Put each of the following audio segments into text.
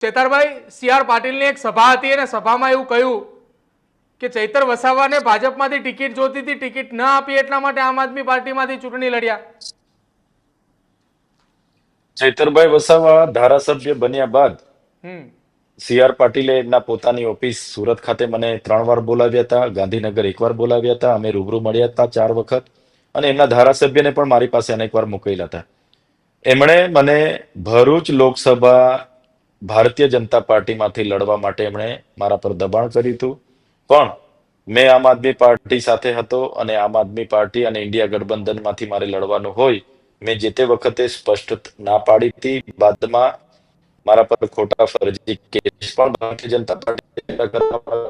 ચેતરભાઈ, સી.આર. પાટીલની એક સભા હતી અને સભામાં એવું કહ્યું કે ચૈતર વસાવાને ભાજપમાંથી ટિકિટ જોતી હતી, ટિકિટ ન આપી એટલા માટે આમ આદમી પાર્ટીમાંથી ચૂંટણી લડ્યા. ચૈતરભાઈ વસાવા ધારાસભ્ય બન્યા બાદ હમ સી.આર. પાટીલે એમના પોતાની ઓફિસ સુરત ખાતે મને 3 વાર બોલાવ્યા હતા, ગાંધીનગર 1 વાર બોલાવ્યા હતા, અમે રૂબરૂ મળ્યા હતા 4 વખત, અને એમના ધારાસભ્યને પણ મારી પાસે અનેક વાર મોકલેલા હતા. એમણે મને ભરૂચ લોકસભા ભારતીય જનતા પાર્ટીમાંથી લડવા માટે એમણે મારા પર દબાણ કર્યું હતું, પણ મેં આમ આદમી પાર્ટી સાથે હતો અને આમ આદમી પાર્ટી અને ઇન્ડિયા ગઠબંધનમાંથી મારે લડવાનું હોય, મેં જે તે વખતે સ્પષ્ટ ના પાડી હતી. બાદમાં મારા પર ખોટા ફરજી કેસ પણ ભારતીય જનતા પાર્ટી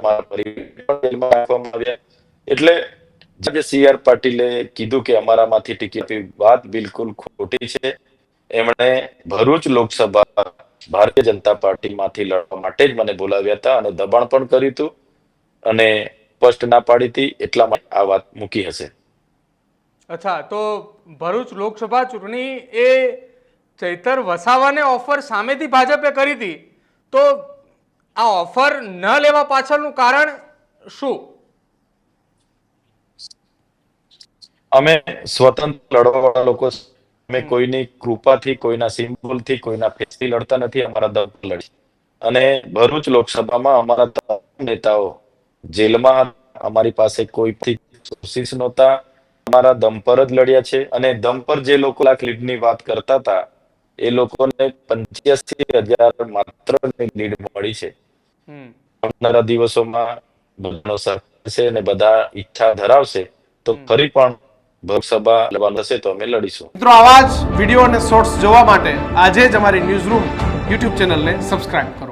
મારા પરિવારને પણ જેલમાં રાખવામાં આવ્યા. એટલે જે સી.આર. પાટીલે કીધું કે અમારામાંથી ટિકિટ આપી, વાત બિલકુલ ખોટી છે. એમણે ભરૂચ લોકસભા ભારતીય જનતા પાર્ટીમાંથી લડવા માટે જ મને બોલાવ્યા હતા અને દબાણ પણ કર્યું હતું અને સ્પષ્ટ ના પાડી હતી, એટલા માટે આ વાત મૂકી હશે. અચ્છા, તો ભરૂચ લોકસભા ચૂંટણી એ ચૈતર વસાવાને ઓફર સામેથી ભાજપે કરી હતી, તો આ ઓફર ન લેવા પાછળનું કારણ શું? અમે સ્વતંત્ર લડવાવાળા લોકો છીએ. અમે કોઈની કૃપાથી, કોઈના સિમ્બોલથી, કોઈના ફેસથી લડતા નથી, અમારા દમ પર લડી. અને ભરૂચ લોકસભામાં અમારા તમામ નેતાઓ જેલમાં હતા. અમારી પાસે કોઈથી સોર્સિસ નહોતા, અમારા દમ પર જ લડ્યા છે. અને દમ પર જે લોકો લાખ લીડની વાત કરતા હતા, એ લોકોને 85,000 માત્ર લીડ મળી છે. આવનારા દિવસોમાં બધાનો સહકાર છે અને બધા ઈચ્છા ધરાવશે તો ફરી પણ લોકસભા લડવાનું હશે તો અમે લડીશું. મિત્રો, આવા જ વિડીયો અને શોર્ટ્સ જોવા માટે આજે જ અમારી ન્યૂઝ રૂમ યુટ્યુબ ચેનલને સબસ્ક્રાઇબ કરો.